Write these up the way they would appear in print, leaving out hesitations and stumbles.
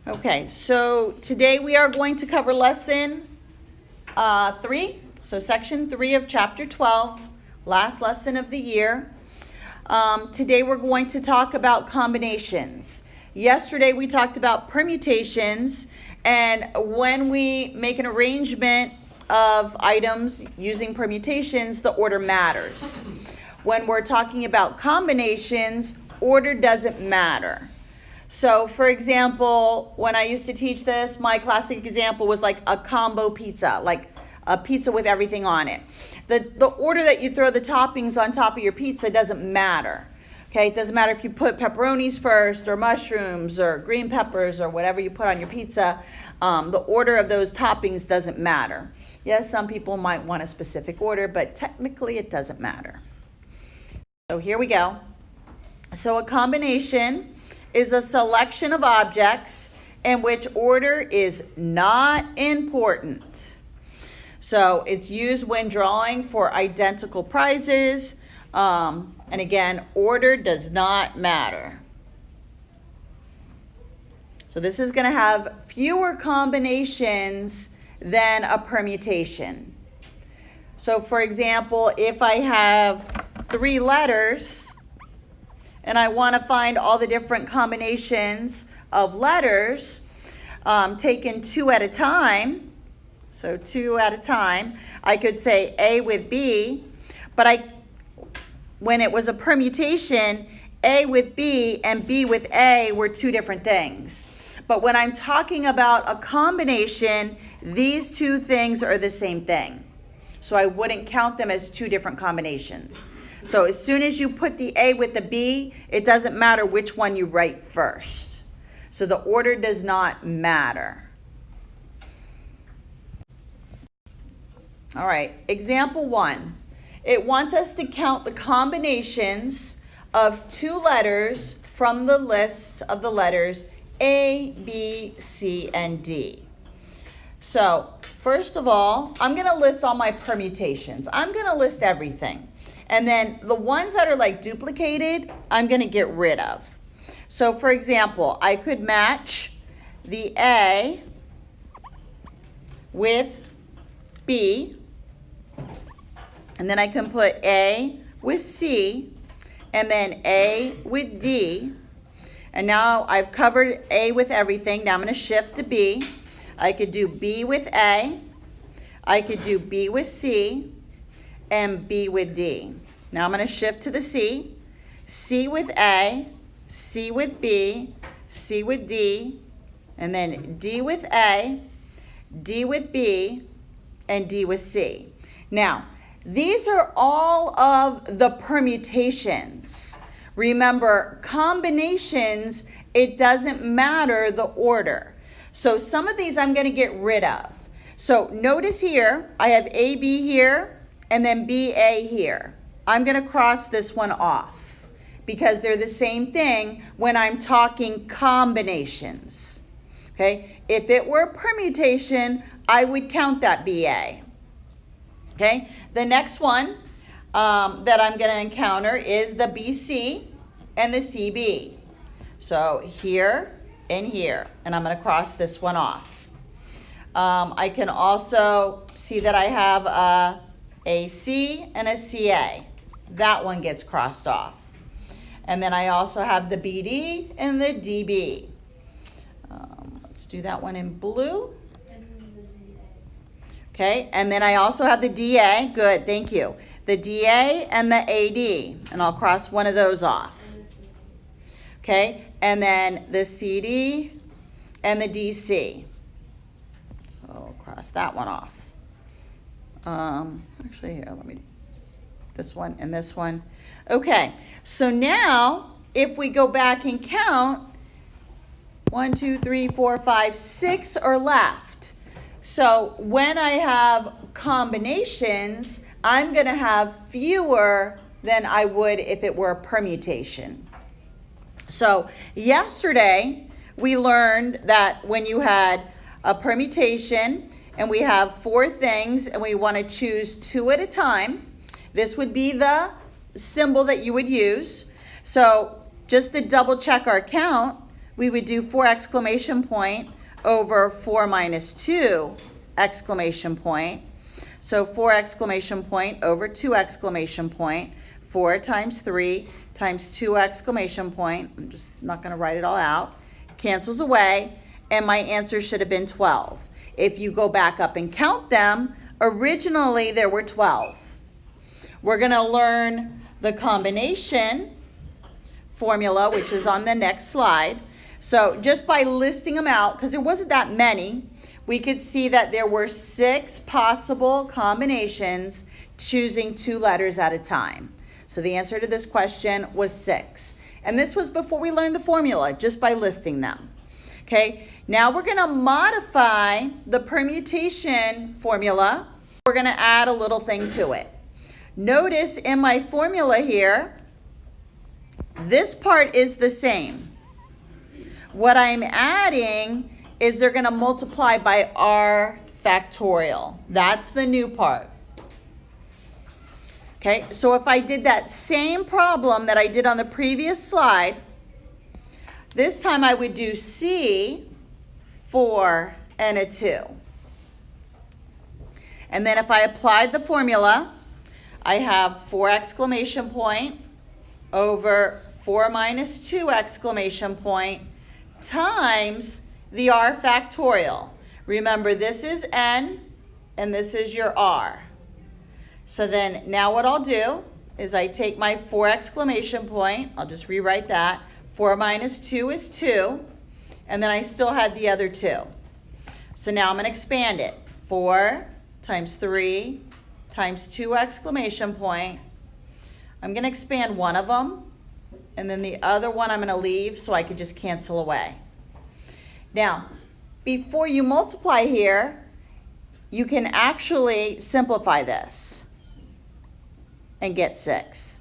Okay, so today we are going to cover lesson 3. So section 3 of chapter 12, last lesson of the year. Today we're going to talk about combinations. Yesterday we talked about permutations, and when we make an arrangement of items using permutations, the order matters. When we're talking about combinations, order doesn't matter. So, for example, when I used to teach this, my classic example was like a combo pizza, like a pizza with everything on it. The order that you throw the toppings on top of your pizza doesn't matter. Okay, it doesn't matter if you put pepperonis first or mushrooms or green peppers or whatever you put on your pizza. The order of those toppings doesn't matter. Yes, some people might want a specific order, but technically it doesn't matter. So here we go. So a combination is a selection of objects in which order is not important. So it's used when drawing for identical prizes. And again, order does not matter. So this is going to have fewer combinations than a permutation. So for example, if I have 3 letters, and I want to find all the different combinations of letters taken 2 at a time. So 2 at a time. I could say A with B, but when it was a permutation, A with B and B with A were 2 different things. But when I'm talking about a combination, these 2 things are the same thing. So I wouldn't count them as 2 different combinations. So as soon as you put the A with the B, it doesn't matter which one you write first. So the order does not matter. All right, example 1. It wants us to count the combinations of 2 letters from the list of the letters A, B, C, and D. So first of all, I'm going to list all my permutations. I'm going to list everything. And then the ones that are like duplicated, I'm going to get rid of. So for example, I could match the A with B. And then I can put A with C. And then A with D. And now I've covered A with everything. Now I'm going to shift to B. I could do B with A. I could do B with C. And B with D. Now I'm going to shift to the C. C with A, C with B, C with D, and then D with A, D with B, and D with C. Now, these are all of the permutations. Remember, combinations, it doesn't matter the order. So some of these I'm going to get rid of. So notice here, I have AB here, and then BA here. I'm going to cross this one off because they're the same thing when I'm talking combinations. Okay? If it were a permutation, I would count that BA. Okay? The next one that I'm going to encounter is the BC and the CB. So here and here, and I'm going to cross this one off. I can also see that I have a AC and a CA. That one gets crossed off. And then I also have the BD and the DB. Let's do that one in blue. Okay, and then I also have the DA. Good, thank you. The DA and the AD. And I'll cross one of those off. Okay, and then the CD and the DC. So I'll cross that one off. Actually, here, let me, this one and this one. Okay, so now if we go back and count, 1, 2, 3, 4, 5, 6 are left. So when I have combinations, I'm going to have fewer than I would if it were a permutation. So yesterday we learned that when you had a permutation and we have 4 things and we want to choose 2 at a time, this would be the symbol that you would use. So just to double check our count, we would do 4 exclamation point over 4 minus 2 exclamation point. So 4 exclamation point over 2 exclamation point. 4 times 3 times 2 exclamation point. I'm just not going to write it all out. Cancels away, and my answer should have been 12. If you go back up and count them, originally there were 12. We're going to learn the combination formula, which is on the next slide. So just by listing them out, because there wasn't that many, we could see that there were 6 possible combinations choosing 2 letters at a time. So the answer to this question was 6. And this was before we learned the formula, just by listing them. Okay, now we're going to modify the permutation formula. We're going to add a little thing to it. Notice in my formula here, this part is the same. What I'm adding is they're going to multiply by r factorial. That's the new part. Okay, so if I did that same problem that I did on the previous slide, this time I would do C, 4, and a 2. And then if I applied the formula, I have 4 exclamation point over 4 minus 2 exclamation point times the r factorial. Remember, this is n and this is your r. So then now what I'll do is I take my 4 exclamation point, I'll just rewrite that. 4 minus 2 is 2, and then I still had the other 2. So now I'm going to expand it. 4 times 3 times 2 exclamation point. I'm going to expand one of them, and then the other one I'm going to leave so I can just cancel away. Now, before you multiply here, you can actually simplify this and get 6.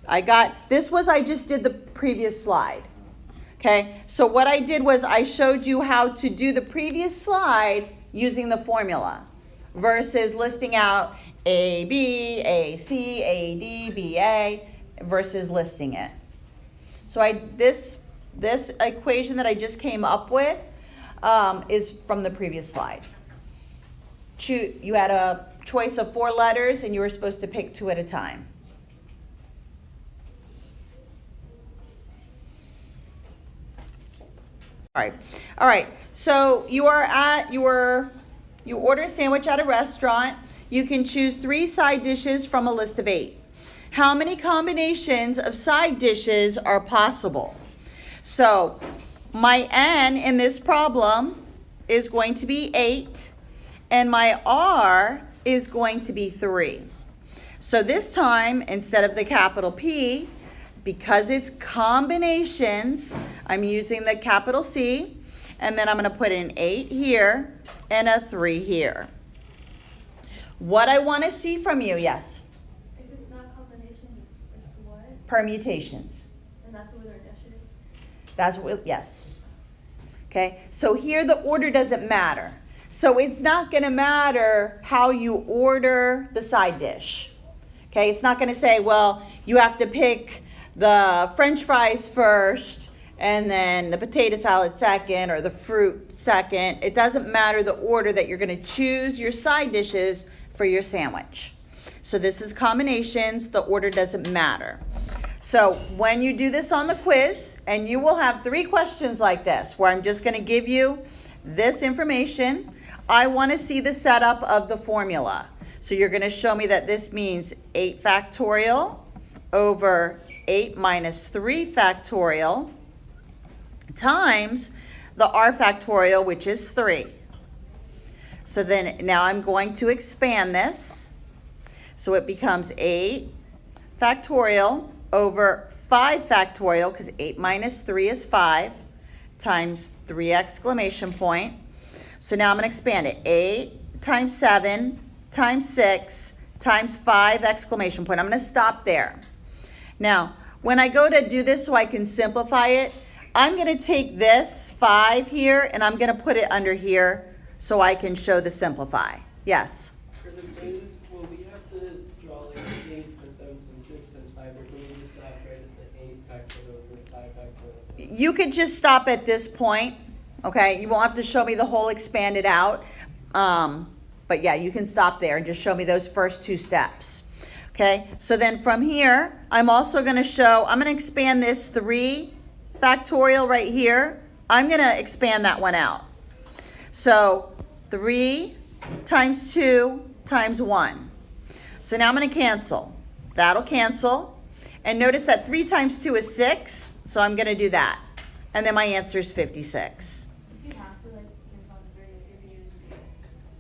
I just did the previous slide. Okay, so what I did was I showed you how to do the previous slide using the formula versus listing out A, B, A, C, A, D, B, A versus listing it. So this equation that I just came up with is from the previous slide. You had a choice of 4 letters and you were supposed to pick 2 at a time. All right. So you order a sandwich at a restaurant. You can choose 3 side dishes from a list of 8. How many combinations of side dishes are possible? So my n in this problem is going to be 8, and my r is going to be 3. So this time, instead of the capital P, because it's combinations, I'm using the capital C, and then I'm going to put an 8 here and a 3 here. What I want to see from you, yes? If it's not combinations, it's what? Permutations. And that's what they're initiative? That's what, yes. Okay, so here the order doesn't matter. So it's not going to matter how you order the side dish. Okay, it's not going to say, well, you have to pick the French fries first and then the potato salad second or the fruit second. It doesn't matter the order that you're going to choose your side dishes for your sandwich. So this is combinations. The order doesn't matter. So when you do this on the quiz, and you will have 3 questions like this where I'm just going to give you this information. I want to see the setup of the formula. So you're going to show me that this means 8 factorial over 8 minus 3 factorial times the r factorial, which is 3. So then now I'm going to expand this. So it becomes 8 factorial over 5 factorial, because 8 minus 3 is 5, times 3 exclamation point. So now I'm going to expand it. 8 times 7 times 6 times 5 exclamation point. I'm going to stop there. Now, when I go to do this so I can simplify it, I'm going to take this 5 here and I'm going to put it under here so I can show the simplify. Yes? For the quiz, will we have to draw like 8 times 7 times 6 times 5, or can we just stop right at the 8 factorial over 5 factorial? You could just stop at this point, okay? You won't have to show me the whole expanded out. But yeah, you can stop there and just show me those first two steps. Okay, so then from here, I'm also going to show, I'm going to expand this 3 factorial right here. I'm going to expand that one out. So 3 times 2 times 1. So now I'm going to cancel. That'll cancel. And notice that 3 times 2 is 6. So I'm going to do that. And then my answer is 56.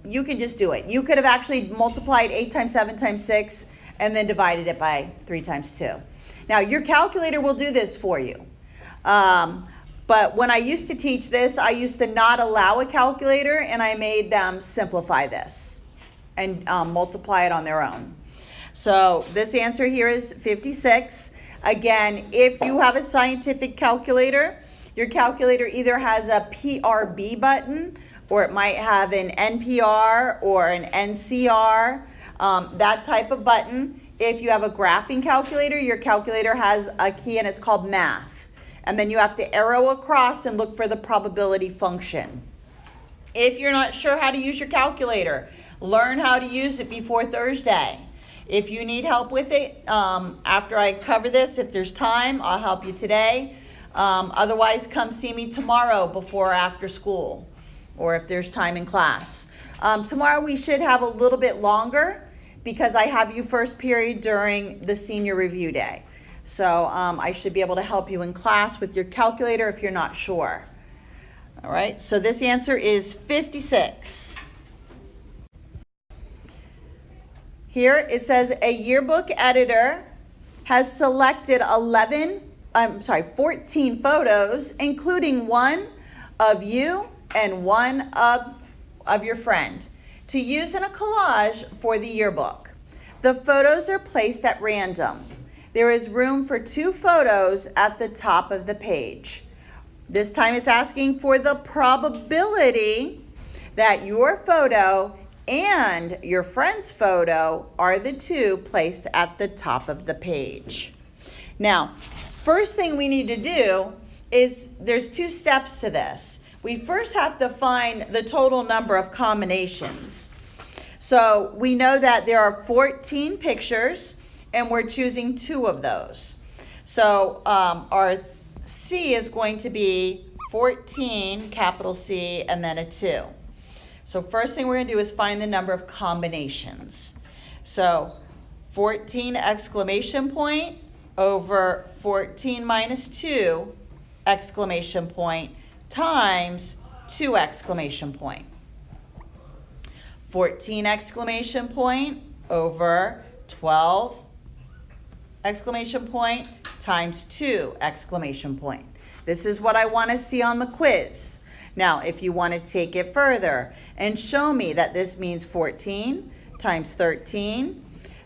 You can just do it. You could have actually multiplied 8 times 7 times 6 and then divided it by 3 times 2. Now, your calculator will do this for you. But when I used to teach this, I used to not allow a calculator, and I made them simplify this and multiply it on their own. So this answer here is 56. Again, if you have a scientific calculator, your calculator either has a PRB button, or it might have an NPR or an NCR, that type of button. If you have a graphing calculator, your calculator has a key and it's called math. And then you have to arrow across and look for the probability function. If you're not sure how to use your calculator, learn how to use it before Thursday. If you need help with it, after I cover this, if there's time, I'll help you today. Otherwise, come see me tomorrow before or after school, or if there's time in class. Tomorrow we should have a little bit longer because I have you first period during the senior review day. So I should be able to help you in class with your calculator if you're not sure. All right, so this answer is 56. Here it says a yearbook editor has selected 14 photos, including one of you and one of your friend, to use in a collage for the yearbook. The photos are placed at random. There is room for 2 photos at the top of the page. This time it's asking for the probability that your photo and your friend's photo are the 2 placed at the top of the page. Now, first thing we need to do is there's 2 steps to this. We first have to find the total number of combinations. So we know that there are 14 pictures and we're choosing 2 of those. So our C is going to be 14, capital C, and then a 2. So first thing we're going to do is find the number of combinations. So 14 exclamation point over 14 minus 2 exclamation point times 2 exclamation point. 14 exclamation point over 12 exclamation point times 2 exclamation point. This is what I want to see on the quiz. Now, if you want to take it further and show me that this means 14 times 13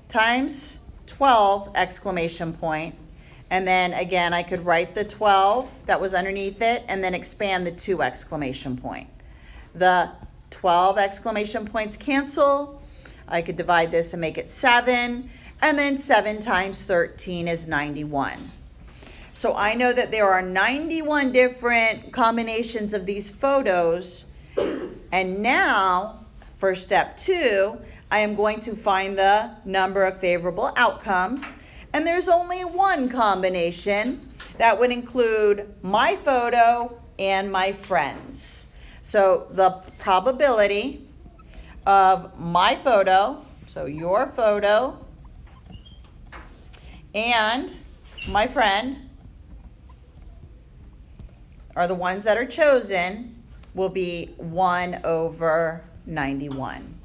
times 12 exclamation point, and then again, I could write the 12 that was underneath it and then expand the 2 exclamation point. The 12 exclamation points cancel. I could divide this and make it 7, and then 7 times 13 is 91. So I know that there are 91 different combinations of these photos. And now, for step 2, I am going to find the number of favorable outcomes. And there's only 1 combination that would include my photo and my friend's. So the probability of my photo, so your photo, and my friend are the ones that are chosen will be 1 over 91.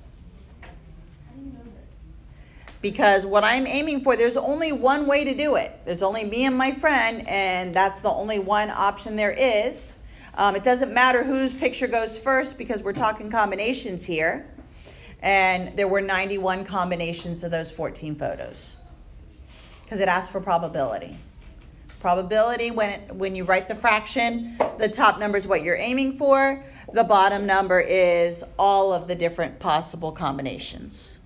Because what I'm aiming for, there's only one way to do it. There's only me and my friend, and that's the only one option there is. It doesn't matter whose picture goes first because we're talking combinations here. And there were 91 combinations of those 14 photos. Because it asks for probability. Probability, when you write the fraction, the top number is what you're aiming for. The bottom number is all of the different possible combinations.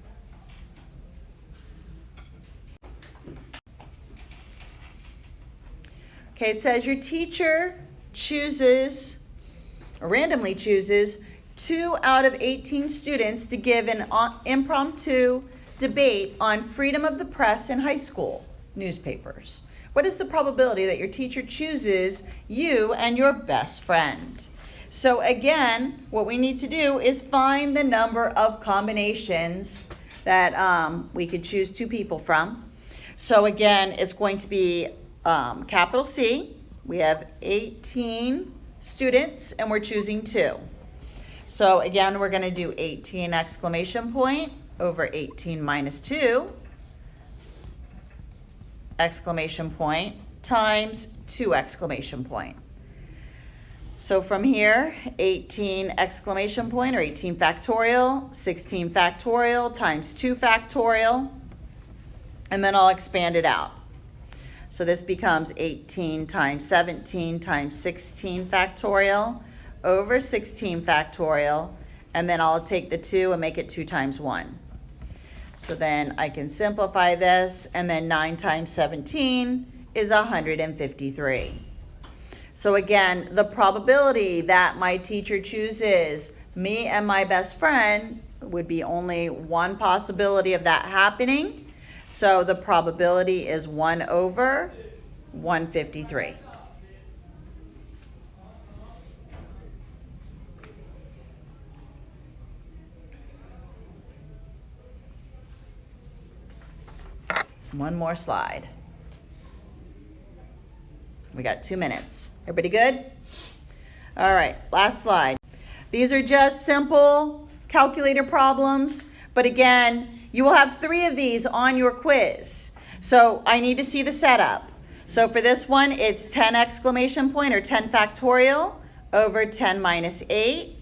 Okay, it says your teacher chooses, or randomly chooses, 2 out of 18 students to give an impromptu debate on freedom of the press in high school newspapers. What is the probability that your teacher chooses you and your best friend? So again, what we need to do is find the number of combinations that we could choose 2 people from. So again, it's going to be capital C. We have 18 students and we're choosing 2. So again, we're going to do 18 exclamation point over 18 minus 2 exclamation point times 2 exclamation point. So from here, 18 exclamation point or 18 factorial, 16 factorial times 2 factorial, and then I'll expand it out. So this becomes 18 times 17 times 16 factorial over 16 factorial, and then I'll take the 2 and make it 2 times 1. So then I can simplify this, and then 9 times 17 is 153. So again, the probability that my teacher chooses me and my best friend would be only one possibility of that happening. So the probability is 1 over 153. One more slide. We got 2 minutes. Everybody good? All right, last slide. These are just simple calculator problems, but again, you will have 3 of these on your quiz. So I need to see the setup. So for this one, it's 10 exclamation point or 10 factorial over 10 minus 8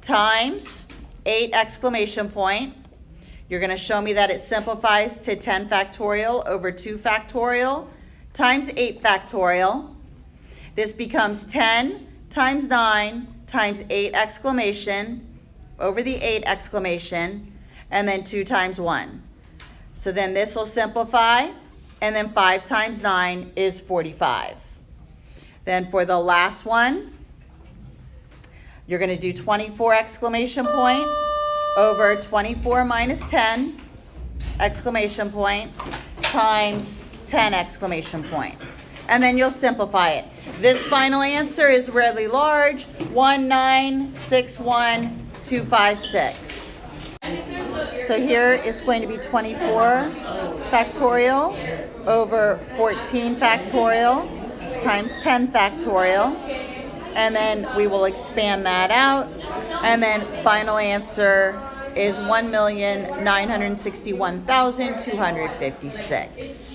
times 8 exclamation point. You're going to show me that it simplifies to 10 factorial over 2 factorial times 8 factorial. This becomes 10 times 9 times 8 exclamation over the 8 exclamation, and then 2 times 1. So then this will simplify, and then 5 times 9 is 45. Then for the last one, you're going to do 24 exclamation point over 24 minus 10 exclamation point times 10 exclamation point. And then you'll simplify it. This final answer is really large, 1961256. So here it's going to be 24 factorial over 14 factorial times 10 factorial. And then we will expand that out. And then final answer is 1,961,256.